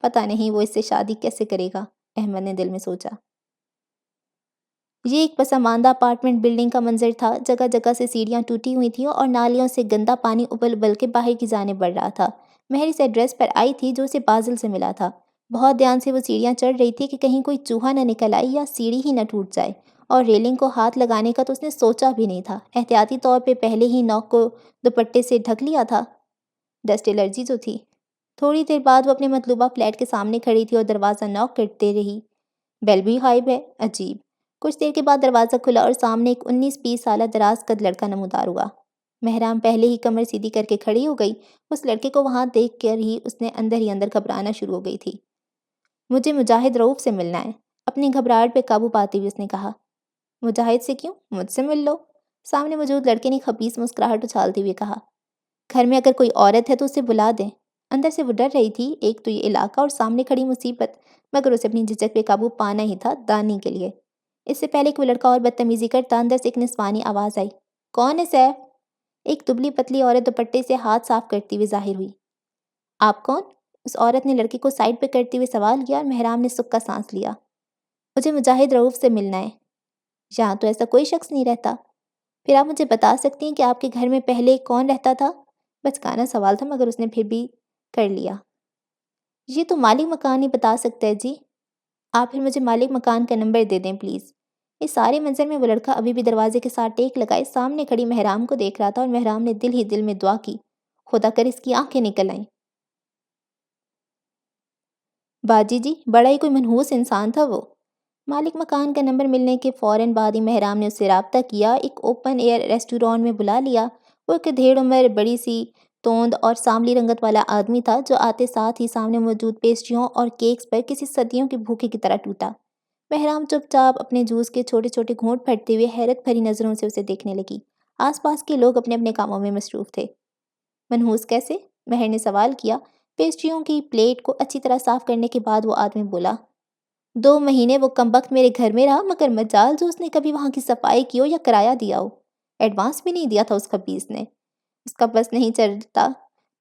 [SPEAKER 1] پتہ نہیں وہ اس سے شادی کیسے کرے گا، احمد نے دل میں سوچا۔ یہ ایک پسماندہ اپارٹمنٹ بلڈنگ کا منظر تھا۔ جگہ جگہ سے سیڑھیاں ٹوٹی ہوئی تھیں اور نالیوں سے گندا پانی ابل ابل کے باہر کی جانب بڑھ رہا تھا۔ مہر اس ایڈریس پر آئی تھی جو اسے بازل سے ملا تھا۔ بہت دھیان سے وہ سیڑھیاں چڑھ رہی تھی کہ کہیں کوئی چوہا نہ نکل آئے یا سیڑھی ہی نہ ٹوٹ جائے، اور ریلنگ کو ہاتھ لگانے کا تو اس نے سوچا بھی نہیں تھا۔ احتیاطی طور پہ پہلے ہی نوک کو دوپٹے سے ڈھک لیا تھا، ڈسٹ الرجی جو تھی۔ تھوڑی دیر بعد وہ اپنے مطلوبہ فلیٹ کے سامنے کھڑی تھی اور دروازہ نوک کرتے رہی۔ بیل بھی غائب ہے، عجیب۔ کچھ دیر کے بعد دروازہ کھلا اور سامنے ایک 19-20 سالہ دراز قد لڑکا نمودار ہوا۔ مہرام پہلے ہی کمر سیدھی کر کے کھڑی ہو گئی۔ اس لڑکے کو وہاں دیکھ کر ہی اس نے اندر ہی اندر گھبرانا شروع ہو گئی تھی۔ مجھے مجاہد رؤوف سے ملنا ہے، اپنی گھبراہٹ پہ قابو پاتے ہوئے اس نے کہا۔ مجاہد سے کیوں؟ مجھ سے مل لو، سامنے موجود لڑکے نے خبیث مسکراہٹ اچھالتے ہوئے کہا۔ گھر میں اگر کوئی عورت ہے تو اسے بلا دیں۔ اندر سے وہ ڈر رہی تھی، ایک تو یہ علاقہ اور سامنے کھڑی مصیبت، مگر اسے اپنی جھجک پہ قابو پانا ہی تھا دانی کے لیے۔ اس سے پہلے کہ وہ لڑکا اور بدتمیزی کرتا، اندر سے ایک نسوانی آواز آئی۔ کون ہے سیف؟ ایک دبلی پتلی عورت دوپٹے سے ہاتھ صاف کرتی ہوئی ظاہر ہوئی۔ آپ کون؟ اس عورت نے لڑکے کو سائڈ پہ کرتے ہوئے سوال کیا اور مہرام نے سکا سانس لیا۔ مجھے مجاہد رؤوف سے ملنا ہے۔ یہاں تو ایسا کوئی شخص نہیں رہتا۔ پھر آپ مجھے بتا سکتی ہیں کہ آپ کے گھر میں پہلے کون رہتا تھا؟ بچکانا سوال تھا مگر اس نے پھر بھی کر لیا۔ یہ تو مالک مکان ہی بتا سکتا ہے جی۔ آپ پھر مجھے مالک مکان کا نمبر دے دیں پلیز۔ اس سارے منظر میں وہ لڑکا ابھی بھی دروازے کے ساتھ ٹیک لگائے سامنے کھڑی مہرام کو دیکھ رہا تھا، اور مہرام نے دل ہی دل میں دعا کی، خدا کر اس کی آنکھیں نکل آئیں۔ باجی جی، بڑا ہی کوئی منحوس انسان تھا وہ۔ مالک مکان کا نمبر ملنے کے فوراً بعد ہی مہرام نے اس سے رابطہ کیا، ایک اوپن ایئر ریسٹورانٹ میں بلا لیا۔ وہ ایک ادھیڑ عمر، بڑی سی توند اور سانولی رنگت والا آدمی تھا، جو آتے ساتھ ہی سامنے موجود پیسٹریوں اور کیکس پر کسی صدیوں کے بھوکے کی طرح ٹوٹا۔ مہرام چپ چاپ اپنے جوس کے چھوٹے چھوٹے گھونٹ پھٹتے ہوئے حیرت بھری نظروں سے اسے دیکھنے لگی۔ آس پاس کے لوگ اپنے اپنے کاموں میں مصروف تھے۔ منحوس کیسے؟ مہر نے سوال کیا۔ پیسٹریوں کی پلیٹ کو اچھی طرح صاف کرنے کے بعد وہ آدمی بولا، 2 مہینے وہ کمبخت میرے گھر میں رہا، مگر مجال جو اس نے کبھی وہاں کی صفائی کی ہو یا کرایہ دیا ہو۔ ایڈوانس بھی نہیں دیا تھا اس خبیث نے۔ اس کا بس نہیں چلتا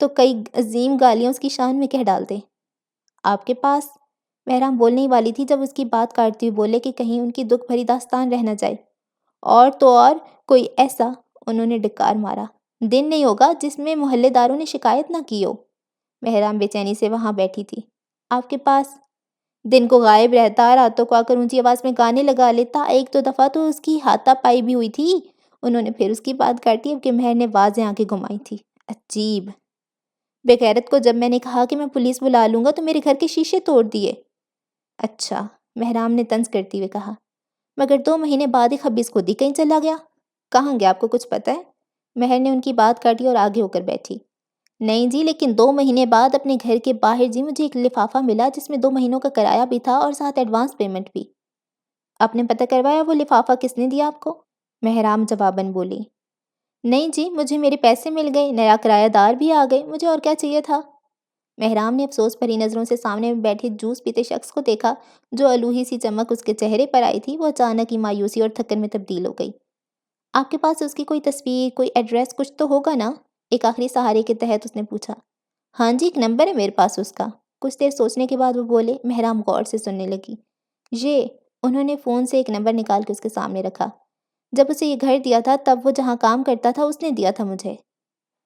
[SPEAKER 1] تو کئی عظیم گالیاں اس کی شان میں کہہ ڈالتے۔ آپ کے پاس؟ مہرام بولنے ہی والی تھی جب اس کی بات کاٹتے ہوئے بولے کہ کہیں ان کی دکھ بھری داستان رہ نہ جائے۔ اور تو اور کوئی ایسا، انہوں نے ڈکار مارا، دن نہیں ہوگا جس میں محلے داروں نے شکایت نہ کی ہو۔ مہرام بے چینی سے وہاں بیٹھی تھی۔ آپ کے پاس؟ دن کو غائب رہتا، راتوں کو آ کر اونچی آواز میں گانے لگا لیتا، 1 2 دفعہ تو اس کی ہاتھا پائی بھی ہوئی تھی۔ انہوں نے پھر اس کی بات کاٹی، اب کہ مہر نے واضح آنکھیں گھمائی تھی۔ عجیب! بے غیرت کو جب میں نے کہا کہ میں پولیس بلا لوں گا تو میرے گھر کے شیشے توڑ دیے۔ اچھا، مہرام نے طنز کرتے ہوئے کہا، مگر 2 مہینے بعد ہی خبیث خود ہی کہیں چلا گیا۔ کہاں گیا آپ کو کچھ پتہ ہے؟ مہر نے ان کی بات کاٹی اور آگے ہو کر بیٹھی۔ نہیں جی، لیکن 2 مہینے بعد اپنے گھر کے باہر جی مجھے ایک لفافہ ملا جس میں 2 مہینوں کا کرایہ بھی تھا اور ساتھ ایڈوانس پیمنٹ بھی۔ آپ نے پتہ کروایا وہ لفافہ کس نے دیا آپ کو؟ مہرام جواباً بولی، نہیں جی، مجھے میرے پیسے مل گئے، نیا کرایہ دار بھی آ گئے، مجھے اور کیا چاہیے تھا؟ مہرام نے افسوس بھری نظروں سے سامنے بیٹھے جوس پیتے شخص کو دیکھا، جو الوہی سی چمک اس کے چہرے پر آئی تھی، وہ اچانک ہی مایوسی اور تھکن میں تبدیل ہو گئی۔ آپ کے پاس اس کی کوئی تصویر، کوئی ایڈریس، کچھ تو ہوگا نا؟ ایک آخری سہارے کے تحت اس نے پوچھا۔ ہاں جی، ایک نمبر ہے میرے پاس اس کا۔ کچھ دیر سوچنے کے بعد وہ بولے۔ مہرام غور سے سننے لگی۔ یہ، انہوں نے فون سے ایک نمبر نکال کے اس کے سامنے رکھا۔ جب اسے یہ گھر دیا تھا تب وہ جہاں کام کرتا تھا اس نے دیا تھا مجھے۔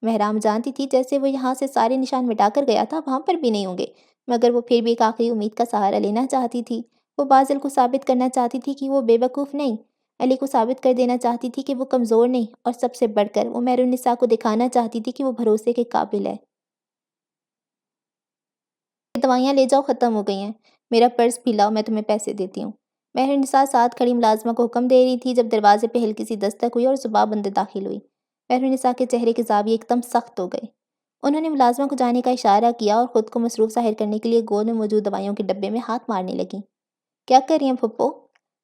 [SPEAKER 1] مہرام جانتی تھی جیسے وہ یہاں سے سارے نشان مٹا کر گیا تھا وہاں پر بھی نہیں ہوں گے، مگر وہ پھر بھی ایک آخری امید کا سہارا لینا چاہتی تھی۔ وہ بازل کو ثابت کرنا چاہتی تھی کہ وہ بے وقوف نہیں، علی کو ثابت کر دینا چاہتی تھی کہ وہ کمزور نہیں، اور سب سے بڑھ کر وہ مہر النساء کو دکھانا چاہتی تھی کہ وہ بھروسے کے قابل ہے۔ دوائیاں لے جاؤ، ختم ہو گئی ہیں۔ میرا پرس بھی لاؤ، میں تمہیں پیسے دیتی ہوں۔ مہر النساء ساتھ کھڑی ملازمہ کو حکم دے رہی تھی جب دروازے پہ ہلکی سی دستک ہوئی اور زباب اندر داخل ہوئی۔ مہر النساء کے چہرے کے زاویے ایک دم سخت ہو گئے۔ انہوں نے ملازمہ کو جانے کا اشارہ کیا اور خود کو مصروف ظاہر کرنے کے لیے گود میں موجود دوائیوں کے ڈبے میں ہاتھ مارنے لگیں۔ کیا کر رہی ہیں پھپھو؟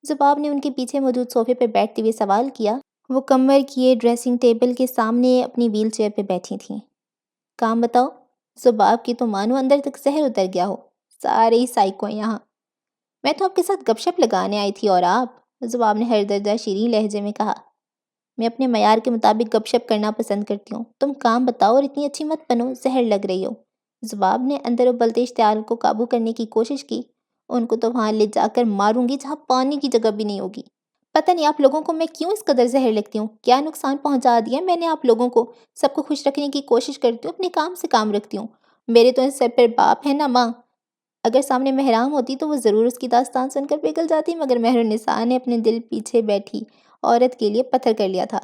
[SPEAKER 1] زباب نے ان کے پیچھے موجود صوفے پہ بیٹھتے ہوئے سوال کیا۔ وہ کمر کیے ڈریسنگ ٹیبل کے سامنے اپنی ویل چیئر پہ بیٹھی تھیں۔ کام بتاؤ؟ زباب کی تو مانو اندر تک زہر اتر گیا ہو۔ سارے ہی سائیکو ہیں یہاں۔ میں تو آپ کے ساتھ گپ شپ لگانے آئی تھی، اور آپ؟ زباب نے ہر درجہ شیریں لہجے میں کہا۔ میں اپنے معیار کے مطابق گپ شپ کرنا پسند کرتی ہوں۔ تم کام بتاؤ اور اتنی اچھی مت بنو، زہر لگ رہی ہو۔ زباب نے اندر ابلتے اشتعال کو قابو کرنے کی کوشش کی۔ ان کو تو وہاں لے جا کر ماروں گی جہاں پانی کی جگہ بھی نہیں ہوگی۔ پتہ نہیں آپ لوگوں کو میں کیوں اس قدر زہر لگتی ہوں، کیا نقصان پہنچا دیا میں نے آپ لوگوں کو؟ سب کو خوش رکھنے کی کوشش کرتی ہوں، اپنے کام سے کام رکھتی ہوں۔ میرے تو اس سر پر باپ ہے نا ماں۔ اگر سامنے مہرام ہوتی تو وہ ضرور اس کی داستان سن کر پگھل جاتی، مگر مہر النساء نے اپنے دل پیچھے بیٹھی عورت کے لیے پتھر کر لیا تھا۔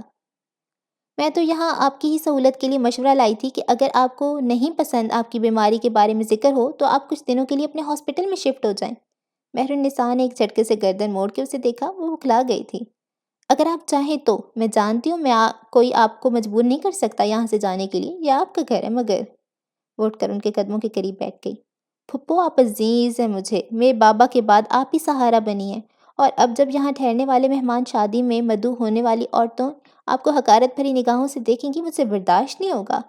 [SPEAKER 1] میں تو یہاں آپ کی ہی سہولت کے لیے مشورہ لائی تھی کہ اگر آپ کو نہیں پسند آپ کی بیماری کے بارے میں ذکر ہو تو آپ کچھ دنوں کے لیے اپنے ہاسپٹل میں شفٹ ہو جائیں۔ مہر النساء نے ایک جھٹکے سے گردن موڑ کے اسے دیکھا، وہ اکھلا گئی تھی۔ اگر آپ چاہیں تو، میں جانتی ہوں کوئی آپ کو مجبور نہیں کر سکتا یہاں سے جانے کے لیے، یہ آپ کا گھر ہے، مگر وہ اٹھ کر ان کے قدموں کے قریب بیٹھ گئی۔ پھپھو آپ عزیز ہیں مجھے، میرے بابا کے بعد آپ ہی سہارا بنی ہیں، اور اب جب یہاں ٹھہرنے والے مہمان شادی میں مدعو ہونے والی عورتوں آپ کو حقارت بھری نگاہوں سے دیکھیں گی، مجھ سے برداشت نہیں ہوگا۔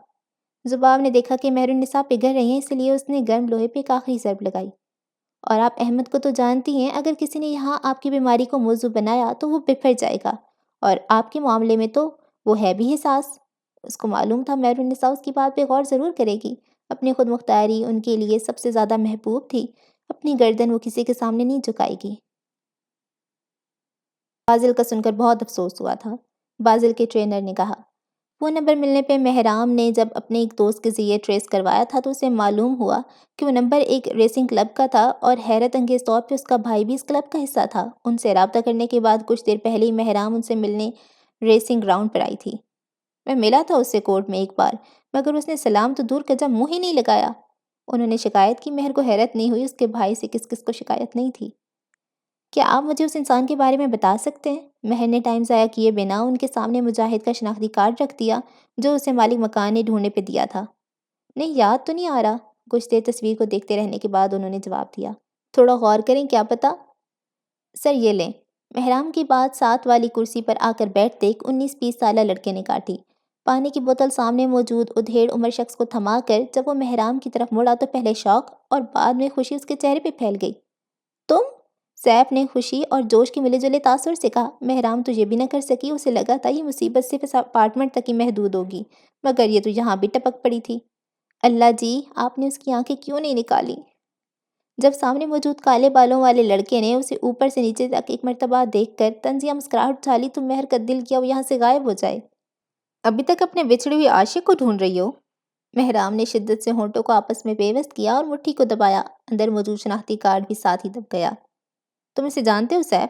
[SPEAKER 1] زباب نے دیکھا کہ مہر النساء پگھل رہی ہیں، اس لیے اس نے گرم لوہے پہ ایک آخری ضرب لگائی۔ اور آپ احمد کو تو جانتی ہیں، اگر کسی نے یہاں آپ کی بیماری کو موضوع بنایا تو وہ بفر جائے گا، اور آپ کے معاملے میں تو وہ ہے بھی حساس۔ اس کو معلوم تھا مہر النساء اس کی بات پہ غور ضرور کرے گی۔ اپنی خود مختاری ان کے لیے سب سے زیادہ محبوب تھی، اپنی گردن وہ کسی کے سامنے نہیں جھکائے گی۔ بازل کا سن کر بہت افسوس ہوا تھا۔ بازل کے ٹرینر نے کہا۔ وہ نمبر ملنے پہ مہرام نے جب اپنے ایک دوست کے ذریعے ٹریس کروایا تھا تو اسے معلوم ہوا کہ وہ نمبر ایک ریسنگ کلب کا تھا اور حیرت انگیز طور پہ اس کا بھائی بھی اس کلب کا حصہ تھا۔ ان سے رابطہ کرنے کے بعد کچھ دیر پہلے ہی مہرام ان سے ملنے ریسنگ گراؤنڈ پر آئی تھی۔ میں ملا تھا اس سے کورٹ میں ایک بار، مگر اس نے سلام تو دور کا جب منہ ہی نہیں لگایا۔ انہوں نے شکایت کی۔ مہر کو حیرت نہیں ہوئی اس کے بھائی سے کس کس کو شکایت نہیں تھی۔ کیا آپ مجھے اس انسان کے بارے میں بتا سکتے ہیں؟ مہر نے ٹائم ضائع کیے بنا ان کے سامنے مجاہد کا شناختی کارڈ رکھ دیا جو اسے مالک مکان نے ڈھونڈنے پہ دیا تھا۔ نہیں، یاد تو نہیں آ رہا۔ کچھ دیر تصویر کو دیکھتے رہنے کے بعد انہوں نے جواب دیا۔ تھوڑا غور کریں، کیا پتا؟ سر یہ لیں۔ مہرام کی بات ساتھ والی کرسی پر آ کر بیٹھتے ایک 19-20 سالہ لڑکے نے کاٹی۔ پانی کی بوتل سامنے موجود ادھیڑ عمر شخص کو تھما کر جب وہ مہرام کی طرف مڑا تو پہلے شوق اور بعد میں خوشی اس کے چہرے پہ پھیل گئی۔ تم؟ سیف نے خوشی اور جوش کے ملے جلے تاثر سے کہا۔ مہرام تو یہ بھی نہ کر سکی، اسے لگا تھا یہ مصیبت صرف اس اپارٹمنٹ تک ہی محدود ہوگی، مگر یہ تو یہاں بھی ٹپک پڑی تھی۔ اللہ جی، آپ نے اس کی آنکھیں کیوں نہیں نکالی؟ جب سامنے موجود کالے بالوں والے لڑکے نے اسے اوپر سے نیچے تک ایک مرتبہ دیکھ کر طنزیہ مسکراہٹ اچھالی تو مہر کا دل کیا وہ یہاں سے غائب ہو جائے۔ ابھی تک اپنے بچھڑے ہوئے عاشق کو ڈھونڈ رہی ہو؟ مہرام نے شدت سے ہونٹوں کو آپس میں پیوست کیا اور مٹھی کو دبایا۔ اندر موجود شناختی کارڈ بھی ساتھ ہی دب گیا۔ تم اسے جانتے ہو سیف؟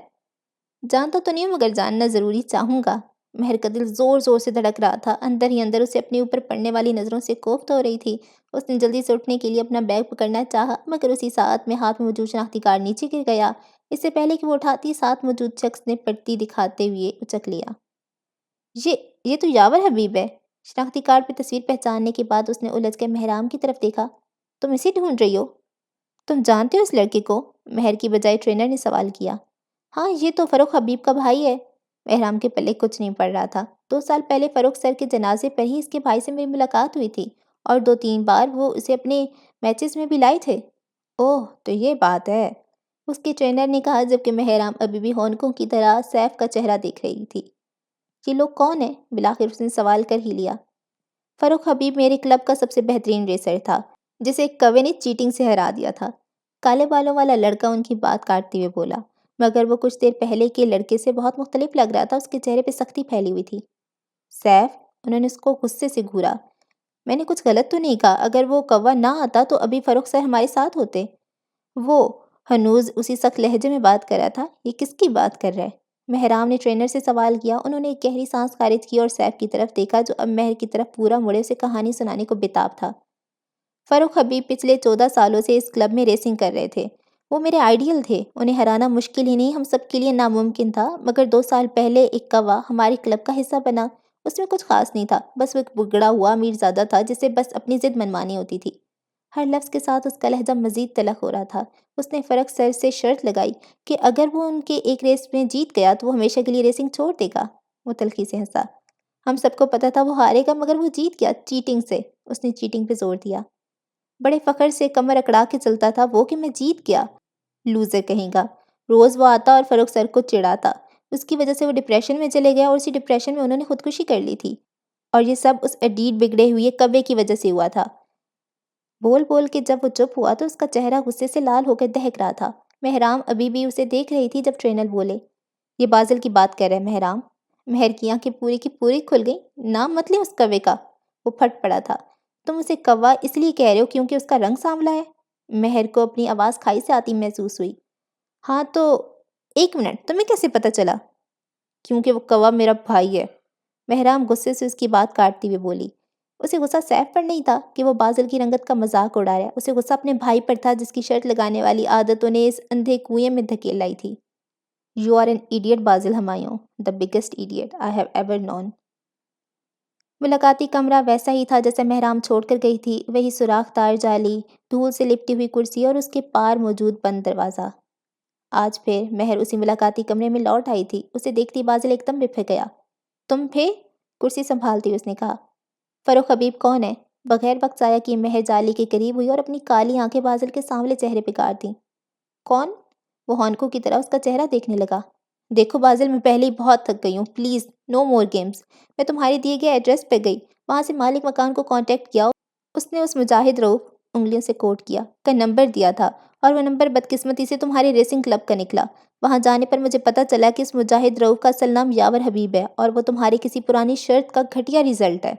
[SPEAKER 1] جانتا تو نہیں ہوں مگر جاننا ضروری چاہوں گا۔ مہر کا دل زور زور سے دھڑک رہا تھا۔ اندر ہی اندر اسے اپنے اوپر پڑنے والی نظروں سے کوفت ہو رہی تھی۔ اس نے جلدی سے اٹھنے کے لیے اپنا بیگ پکڑنا چاہا مگر اسی ساتھ میں ہاتھ میں موجود شناختی کارڈ نیچے گر گیا۔ اس سے پہلے کہ وہ اٹھاتی ساتھ موجود شخص نے پٹی دکھاتے ہوئے اچک لیا۔ یہ تو یاور حبیب ہے۔ شناختی کارڈ پہ تصویر پہچاننے کے بعد اس نے الجھ کر مہرام کی طرف دیکھا۔ تم اسے ڈھونڈ رہی ہو؟ تم جانتے ہو اس لڑکے کو؟ مہر کی بجائے ٹرینر نے سوال کیا۔ ہاں، یہ تو فروخ حبیب کا بھائی ہے۔ مہرام کے پلے کچھ نہیں پڑ رہا تھا۔ 2 سال پہلے فروخ سر کے جنازے پر ہی اس کے بھائی سے میری ملاقات ہوئی تھی اور 2-3 بار وہ اسے اپنے میچز میں بھی لائے تھے۔ اوہ، تو یہ بات ہے، اس کے ٹرینر نے کہا جبکہ مہرام ابھی بھی ہونکوں کی طرح سیف کا چہرہ دیکھ رہی تھی۔ یہ لوگ کون ہیں؟ بالآخر اس نے سوال کر ہی لیا۔ فروخ حبیب میرے کلب کا سب سے بہترین ریسر تھا جسے ایک کوے نے چیٹنگ سے ہرا دیا تھا۔ کالے بالوں والا لڑکا ان کی بات کاٹتے ہوئے بولا، مگر وہ کچھ دیر پہلے کے لڑکے سے بہت مختلف لگ رہا تھا۔ اس کے چہرے پہ سختی پھیلی ہوئی تھی۔ سیف؟ انہوں نے اس کو غصے سے گھورا۔ میں نے کچھ غلط تو نہیں کہا؟ اگر وہ کوہ نہ آتا تو ابھی فروخ سر ہمارے ساتھ ہوتے۔ وہ ہنوز اسی سخت لہجے میں بات کر رہا تھا۔ یہ کس کی بات کر رہا ہے؟ مہرام نے ٹرینر سے سوال کیا۔ انہوں نے ایک گہری سانس خارج کی اور سیف کی طرف دیکھا جو اب مہر کی طرف پورا مڑے اسے کہانی سنانے کو بےتاب تھا۔ فروخ حبیب پچھلے 14 سالوں سے اس کلب میں ریسنگ کر رہے تھے۔ وہ میرے آئیڈیل تھے۔ انہیں ہرانا مشکل ہی نہیں، ہم سب کے لیے ناممکن تھا، مگر 2 سال پہلے ایک کوہ ہمارے کلب کا حصہ بنا۔ اس میں کچھ خاص نہیں تھا، بس وہ ایک بگڑا ہوا امیرزادہ تھا جسے بس اپنی ضد منوانی ہوتی تھی۔ ہر لفظ کے ساتھ اس کا لہجہ مزید تلخ ہو رہا تھا۔ اس نے فروخ سر سے شرط لگائی کہ اگر وہ ان کے ایک ریس میں جیت گیا تو وہ ہمیشہ کے لیے ریسنگ چھوڑ دے گا۔ وہ تلخی سے ہنسا۔ ہم سب کو پتا تھا وہ ہارے گا مگر وہ جیت گیا چیٹنگ سے۔ اس نے چیٹنگ پہ زور دیا۔ بڑے فخر سے کمر اکڑا کے چلتا تھا وہ کہ میں جیت گیا۔ لوزر کہیں گا۔ روز وہ آتا اور فروخ سر کو چڑھاتا۔ اس کی وجہ سے وہ ڈپریشن میں چلے گیا اور اسی ڈپریشن میں انہوں نے خودکشی کر لی تھی، اور یہ سب اس ایڈیٹ بگڑے ہوئے کوے کی وجہ سے ہوا تھا۔ بول بول کے جب وہ چپ ہوا تو اس کا چہرہ غصے سے لال ہو کر دہک رہا تھا۔ مہرام ابھی بھی اسے دیکھ رہی تھی جب ٹرینر بولے، یہ بازل کی بات کر رہے مہرام۔ مہر کی آنکھیں پوری کی پوری کھل گئیں۔ نام مت لیں اس کوے کا۔ وہ پھٹ پڑا تھا۔ تم اسے کوہ اس لیے کہہ رہے ہو کیونکہ اس کا رنگ سانولا ہے؟ مہر کو اپنی آواز کھائی سے آتی محسوس ہوئی۔ ہاں تو 1 منٹ، تمہیں کیسے پتہ چلا؟ کیونکہ وہ کوہ میرا بھائی ہے۔ مہرام غصے سے اس کی بات کاٹتی ہوئے بولی۔ اسے غصہ سیف پر نہیں تھا کہ وہ بازل کی رنگت کا مذاق اڑا رہا ہے، اسے غصہ اپنے بھائی پر تھا جس کی شرط لگانے والی عادت انہیں اس اندھے کنویں میں دھکیل لائی تھی۔ You are an idiot بازل Humayun, the biggest idiot I have ever known۔ ملاقاتی کمرہ ویسا ہی تھا جیسے مہرام چھوڑ کر گئی تھی، وہی سوراخ دار جالی، دھول سے لپٹی ہوئی کرسی اور اس کے پار موجود بند دروازہ۔ آج پھر مہر اسی ملاقاتی کمرے میں لوٹ آئی تھی۔ اسے دیکھتی بازل ایک دم بفر گیا۔ تم پھر؟ کرسی سنبھالتی اس نے کہا۔ فروخ حبیب کون ہے؟ بغیر وقت ضائع کیے مہر جالی کے قریب ہوئی اور اپنی کالی آنکھیں بازل کے سانولے چہرے پہ گاڑ دیں۔ کون؟ وہ ہونکوں کی طرح اس کا چہرہ دیکھنے لگا۔ دیکھو بازل، میں پہلے ہی بہت تھک گئی ہوں، پلیز نو مور گیمز۔ میں تمہارے دیے گئے ایڈریس پہ گئی، وہاں سے مالک مکان کو کانٹیکٹ کیا۔ اس نے اس مجاہد رؤف، انگلیوں سے کوٹ کیا، کا نمبر دیا تھا اور وہ نمبر بدقسمتی سے تمہارے ریسنگ کلب کا نکلا۔ وہاں جانے پر مجھے پتہ چلا کہ اس مجاہد رؤوف کا اصل نام یاور حبیب ہے اور وہ تمہاری کسی پرانی شرط کا گھٹیا رزلٹ ہے۔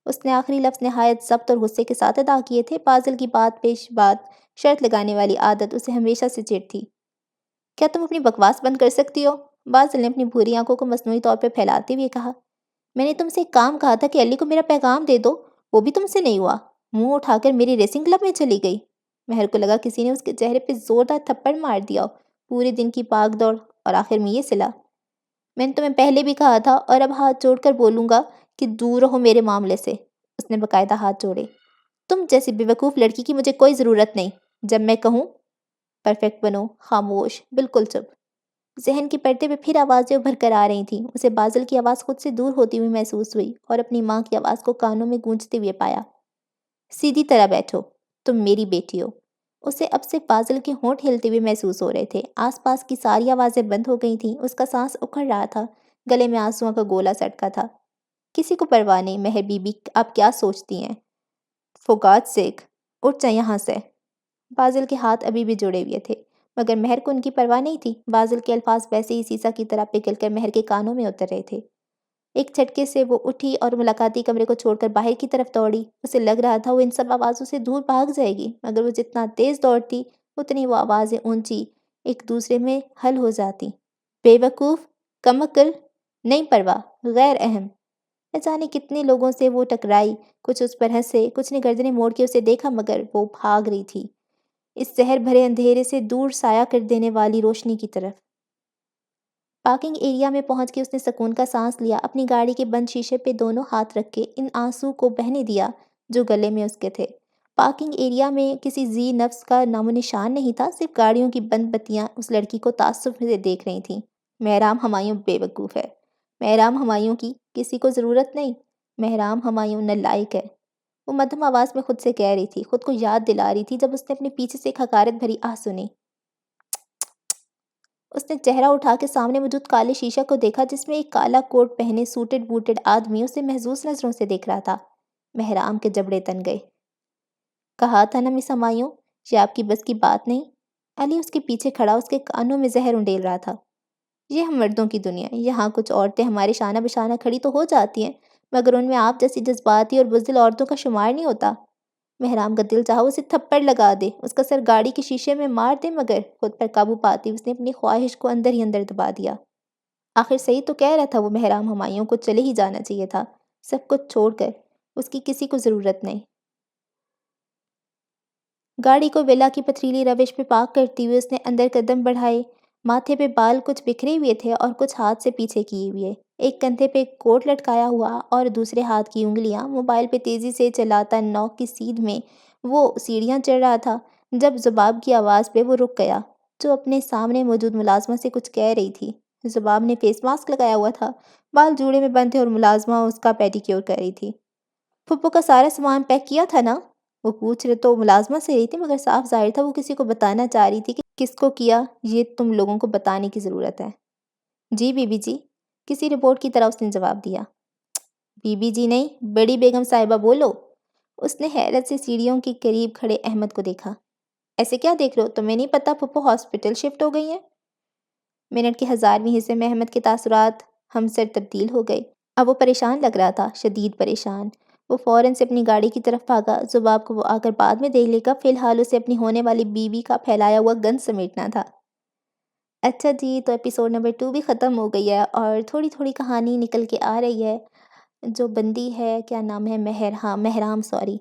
[SPEAKER 1] اس نے آخری لفظ نہایت ضبط اور غصے کے ساتھ ادا کیے تھے۔ بازل کی بات پیش بات شرط لگانے والی عادت اسے ہمیشہ سے چڑ تھی۔ کیا تم اپنی بکواس بند کر سکتی ہو؟ بازل نے اپنی بھوری آنکھوں کو مصنوعی طور پر پھیلاتے ہوئے کہا۔ میں نے تم سے ایک کام کہا تھا کہ علی کو میرا پیغام دے دو، وہ بھی تم سے نہیں ہوا۔ منہ اٹھا کر میری ریسنگ کلب میں چلی گئی۔ مہر کو لگا کسی نے اس کے چہرے پہ زوردار تھپڑ مار دیا، پورے دن کی بھاگ دوڑ اور آخر میں یہ صلہ۔ میں نے تمہیں پہلے بھی کہا تھا اور اب ہاتھ جوڑ کر بولوں گا کہ دور رہو میرے معاملے سے۔ اس نے باقاعدہ ہاتھ جوڑے۔ تم جیسی بیوقوف لڑکی کی مجھے کوئی ضرورت نہیں۔ جب میں کہوں پرفیکٹ بنو، خاموش، بالکل چپ۔ ذہن کے پردے پہ پھر آوازیں ابھر کر آ رہی تھیں۔ اسے بازل کی آواز خود سے دور ہوتی ہوئی محسوس ہوئی اور اپنی ماں کی آواز کو کانوں میں گونجتے ہوئے پایا۔ سیدھی طرح بیٹھو، تم میری بیٹی ہو۔ اسے اب سے بازل کے ہونٹ ہلتے ہوئے محسوس ہو رہے تھے۔ آس پاس کی ساری آوازیں بند ہو گئی تھیں۔ اس کا سانس اکھڑ رہا تھا، گلے میں آنسوؤں کا گولا سٹکا تھا۔ کسی کو پرواہ نہیں مہر بی بی، آپ کیا سوچتی ہیں؟ فور گاڈ سیک، اٹھ جائیں یہاں سے۔ بازل کے ہاتھ ابھی بھی جڑے ہوئے تھے مگر مہر کو ان کی پرواہ نہیں تھی۔ بازل کے الفاظ ویسے ہی سیسا کی طرح پگھل کر مہر کے کانوں میں اتر رہے تھے۔ ایک جھٹکے سے وہ اٹھی اور ملاقاتی کمرے کو چھوڑ کر باہر کی طرف دوڑی۔ اسے لگ رہا تھا وہ ان سب آوازوں سے دور بھاگ جائے گی، مگر وہ جتنا تیز دوڑتی اتنی وہ آوازیں اونچی ایک دوسرے میں حل ہو جاتی۔ بے وقوف، کم عقل، نہیں پرواہ، غیر اہم۔ نہ جانے کتنے لوگوں سے وہ ٹکرائی، کچھ اس پر ہنسے، کچھ نے گردنیں موڑ کے اسے دیکھا، مگر وہ بھاگ رہی تھی اس زہر بھرے اندھیرے سے دور سایہ کر دینے والی روشنی کی طرف۔ پارکنگ ایریا میں پہنچ کے اس نے سکون کا سانس لیا، اپنی گاڑی کے بند شیشے پہ دونوں ہاتھ رکھ کے ان آنسو کو بہنے دیا جو گلے میں اس کے تھے۔ پارکنگ ایریا میں کسی ذی نفس کا نام و نشان نہیں تھا، صرف گاڑیوں کی بند بتیاں اس لڑکی کو تعصب سے دیکھ رہی تھیں۔ مہرام ہمایوں بے وقوف ہے، مہرام ہمایوں کی کسی کو ضرورت نہیں، مہرام ہمایوں نالائق ہے۔ وہ مدھم آواز میں خود سے کہہ رہی تھی، خود کو یاد دلا رہی تھی جب اس نے اپنے پیچھے سے ایک حقارت بھری آہ سنی۔ اس نے چہرہ اٹھا کے سامنے موجود کالے شیشہ کو دیکھا جس میں ایک کالا کوٹ پہنے سوٹڈ بوٹڈ آدمی اسے محظوظ نظروں سے دیکھ رہا تھا۔ مہرام کے جبڑے تن گئے۔ کہا تھا نا مس ہمایوں، یہ آپ کی بس کی بات نہیں۔ علی اس کے پیچھے کھڑا اس کے کانوں میں زہر انڈیل رہا تھا۔ یہ ہم مردوں کی دنیا ہے، یہاں کچھ عورتیں ہمارے شانہ بشانہ کھڑی تو ہو جاتی ہیں مگر ان میں آپ جیسی جذباتی اور بزدل عورتوں کا شمار نہیں ہوتا۔ مہرام کا دل چاہا اسے تھپڑ لگا دے، اس کا سر گاڑی کے شیشے میں مار دے، مگر خود پر قابو پاتی اس نے اپنی خواہش کو اندر ہی اندر دبا دیا۔ آخر صحیح تو کہہ رہا تھا وہ، مہرام ہمایوں کو چلے ہی جانا چاہیے تھا، سب کچھ چھوڑ کر، اس کی کسی کو ضرورت نہیں۔ گاڑی کو ویلا کی پتھریلی روش پہ پارک کرتی ہوئے اس نے اندر قدم بڑھائے۔ ماتھے پہ بال کچھ بکھرے ہوئے تھے اور کچھ ہاتھ سے پیچھے کیے ہوئے، ایک کندھے پہ کوٹ لٹکایا ہوا اور دوسرے ہاتھ کی انگلیاں موبائل پہ تیزی سے چلاتا نوک کی سیدھ میں وہ سیڑھیاں چڑھ رہا تھا جب زباب کی آواز پہ وہ رک گیا جو اپنے سامنے موجود ملازمہ سے کچھ کہہ رہی تھی۔ زباب نے فیس ماسک لگایا ہوا تھا، بال جوڑے میں بند تھے اور ملازمہ اس کا پیڈیکیور کر رہی تھی۔ پھپھو کا سارا سامان پیک کیا تھا نا؟ وہ پوچھ رہے تو ملازمہ سے رہی تھی مگر صاف ظاہر تھا وہ کسی کو بتانا چاہ رہی تھی کہ کس کو کیا یہ تم لوگوں کو بتانے کی ضرورت ہے۔ جی بی بی جی، کسی رپورٹ کی طرح اس نے جواب دیا۔ بی بی جی نہیں، بڑی بیگم صاحبہ بولو۔ اس نے حیرت سے سیڑھیوں کے قریب کھڑے احمد کو دیکھا۔ ایسے کیا دیکھ رہے ہو؟ تمہیں نہیں پتہ پھپھو ہاسپٹل شفٹ ہو گئی ہیں؟ منٹ کے 1000ویں حصے میں احمد کے تاثرات ہمسر تبدیل ہو گئے۔ اب وہ پریشان لگ رہا تھا، شدید پریشان۔ وہ فوراً سے اپنی گاڑی کی طرف بھاگا۔ زباب کو وہ آ کر بعد میں دیکھ لے گا، فی الحال اسے اپنی ہونے والی بیوی کا پھیلایا ہوا گند سمیٹنا تھا۔ اچھا جی، تو ایپیسوڈ نمبر 2 بھی ختم ہو گئی ہے اور تھوڑی تھوڑی کہانی نکل کے آ رہی ہے۔ جو بندی ہے، کیا نام ہے، مہرام سوری،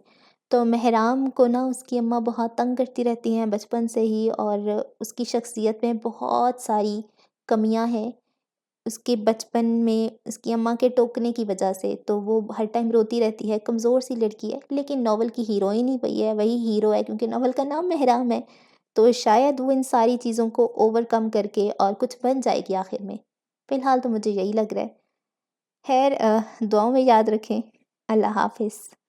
[SPEAKER 1] تو مہرام کو نا اس کی اماں بہت تنگ کرتی رہتی ہیں بچپن سے ہی اور اس کی شخصیت میں بہت ساری کمیاں ہیں۔ اس کے بچپن میں اس کی اماں کے ٹوکنے کی وجہ سے تو وہ ہر ٹائم روتی رہتی ہے، کمزور سی لڑکی ہے، لیکن ناول کی ہیروئن ہی وہی ہیرو ہے کیونکہ ناول کا نام مہرام ہے، تو شاید وہ ان ساری چیزوں کو اوور کم کر کے اور کچھ بن جائے گی آخر میں۔ فی الحال تو مجھے یہی لگ رہا ہے۔ خیر، دعاؤں میں یاد رکھیں۔ اللہ حافظ۔